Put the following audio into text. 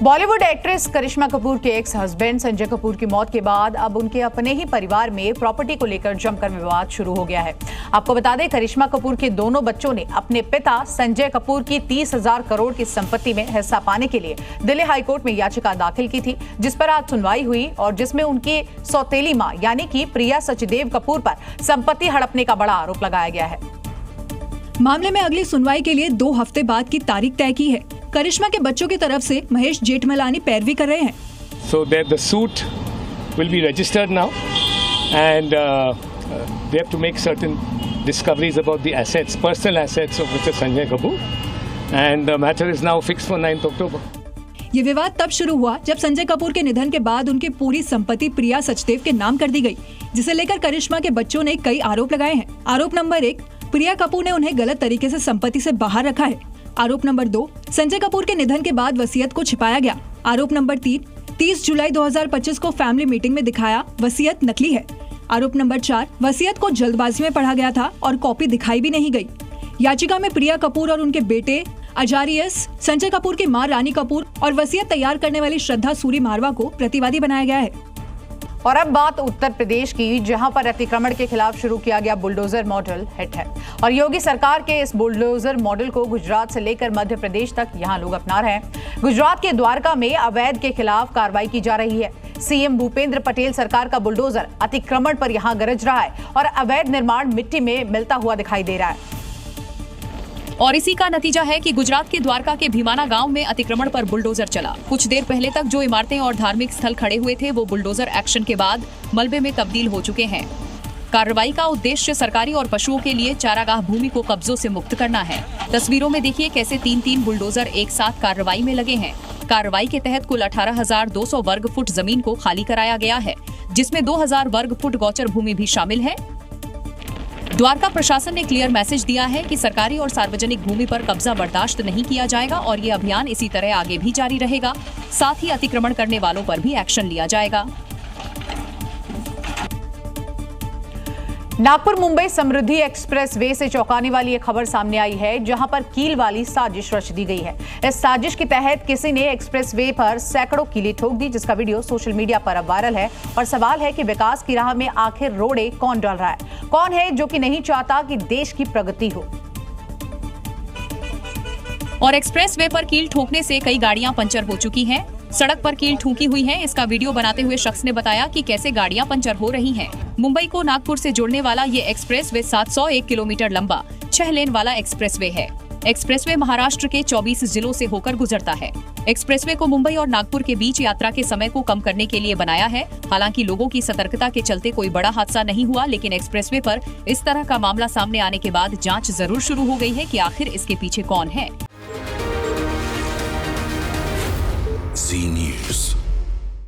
Bollywood actress करिश्मा कपूर के ex husband Sanjay Kapoor की मौत के बाद अब उनके अपने ही परिवार में प्रॉपर्टी को लेकर जमकर विवाद शुरू हो गया है। आपको बता दें, करिश्मा कपूर के दोनों बच्चों ने अपने पिता संजय कपूर की 30,000 करोड़ की संपत्ति में हिस्सा पाने के लिए दिल्ली हाईकोर्ट में याचिका दाखिल की थी, जिस पर आज सुनवाई हुई और जिसमें उनकी सौतेली मां यानी कि प्रिया सचदेव कपूर पर संपत्ति हड़पने का बड़ा आरोप लगाया गया है। मामले में अगली सुनवाई के लिए 2 हफ्ते बाद की तारीख तय की है। करिश्मा के बच्चों की तरफ से महेश जेठमलानी पैरवी कर रहे हैं। So the suit will be registered now, and they have to make certain discoveries about the assets, personal assets of Mr. Sanjay Kapoor, and the matter is now fixed for 9th October. ये विवाद तब शुरू हुआ जब संजय कपूर के निधन के बाद उनकी पूरी संपत्ति प्रिया सचदेव के नाम कर दी गई, जिसे लेकर करिश्मा के बच्चों ने कई आरोप लगाए हैं। आरोप नंबर 1, प्रिया कपूर ने उन्हें गलत तरीके से संपत्ति से बाहर रखा है। आरोप नंबर 2, संजय कपूर के निधन के बाद वसीयत को छिपाया गया। आरोप नंबर 3, 30 जुलाई 2025 को फैमिली मीटिंग में दिखाया वसीयत नकली है। आरोप नंबर 4, वसीयत को जल्दबाजी में पढ़ा गया था और कॉपी दिखाई भी नहीं गई। याचिका में प्रिया कपूर और उनके बेटे अजारियस, संजय कपूर की मां रानी कपूर और वसीयत तैयार करने वाली श्रद्धा सूरी मारवा को प्रतिवादी बनाया गया है। और अब बात उत्तर प्रदेश की, जहां पर अतिक्रमण के खिलाफ शुरू किया गया बुलडोजर मॉडल हिट है और योगी सरकार के इस बुलडोजर मॉडल को गुजरात से लेकर मध्य प्रदेश तक यहां लोग अपना रहे हैं। गुजरात के द्वारका में अवैध के खिलाफ कार्रवाई की जा रही है। सीएम भूपेंद्र पटेल सरकार का बुलडोजर अतिक्रमण पर यहां गरज रहा है और अवैध निर्माण मिट्टी में मिलता हुआ दिखाई दे रहा है। और इसी का नतीजा है कि गुजरात के द्वारका के भीमाना गांव में अतिक्रमण पर बुलडोजर चला। कुछ देर पहले तक जो इमारतें और धार्मिक स्थल खड़े हुए थे वो बुलडोजर एक्शन के बाद मलबे में तब्दील हो चुके हैं। कार्रवाई का उद्देश्य सरकारी और पशुओं के लिए चारागाह भूमि को कब्जों से मुक्त करना है। तस्वीरों में देखिए कैसे 3-3 बुलडोजर एक साथ कार्रवाई में लगे हैं। कार्रवाई के तहत कुल 18,200 वर्ग फुट जमीन को खाली कराया गया है, जिसमें 2,000 वर्ग फुट गौचर भूमि भी शामिल है। द्वारका प्रशासन ने क्लियर मैसेज दिया है कि सरकारी और सार्वजनिक भूमि पर कब्जा बर्दाश्त नहीं किया जाएगा और ये अभियान इसी तरह आगे भी जारी रहेगा। साथ ही अतिक्रमण करने वालों पर भी एक्शन लिया जाएगा। नागपुर मुंबई समृद्धि एक्सप्रेस वे से चौंकाने वाली एक खबर सामने आई है, जहां पर कील वाली साजिश रच दी गई है। इस साजिश के तहत किसी ने एक्सप्रेस वे पर सैकड़ों कीलें ठोक दी, जिसका वीडियो सोशल मीडिया पर अब वायरल है। और सवाल है कि विकास की राह में आखिर रोड़े कौन डाल रहा है? कौन है जो कि नहीं चाहता कि देश की प्रगति हो? और एक्सप्रेस वे पर कील ठोकने से कई गाड़ियां पंचर हो चुकी हैं। सड़क पर कील ठूंकी हुई है। इसका वीडियो बनाते हुए शख्स ने बताया कि कैसे गाड़ियां पंचर हो रही हैं। मुंबई को नागपुर से जोड़ने वाला ये एक्सप्रेस वे 701 किलोमीटर लंबा 6 लेन वाला एक्सप्रेस वे है। एक्सप्रेस वे महाराष्ट्र के 24 जिलों से होकर गुजरता है। एक्सप्रेस वे को मुंबई और नागपुर के बीच यात्रा के समय को कम करने के लिए बनाया है। हालांकि लोगों की सतर्कता के चलते कोई बड़ा हादसा नहीं हुआ, लेकिन एक्सप्रेस वे पर इस तरह का मामला सामने आने के बाद जांच जरूर शुरू हो गई है कि आखिर इसके पीछे कौन है।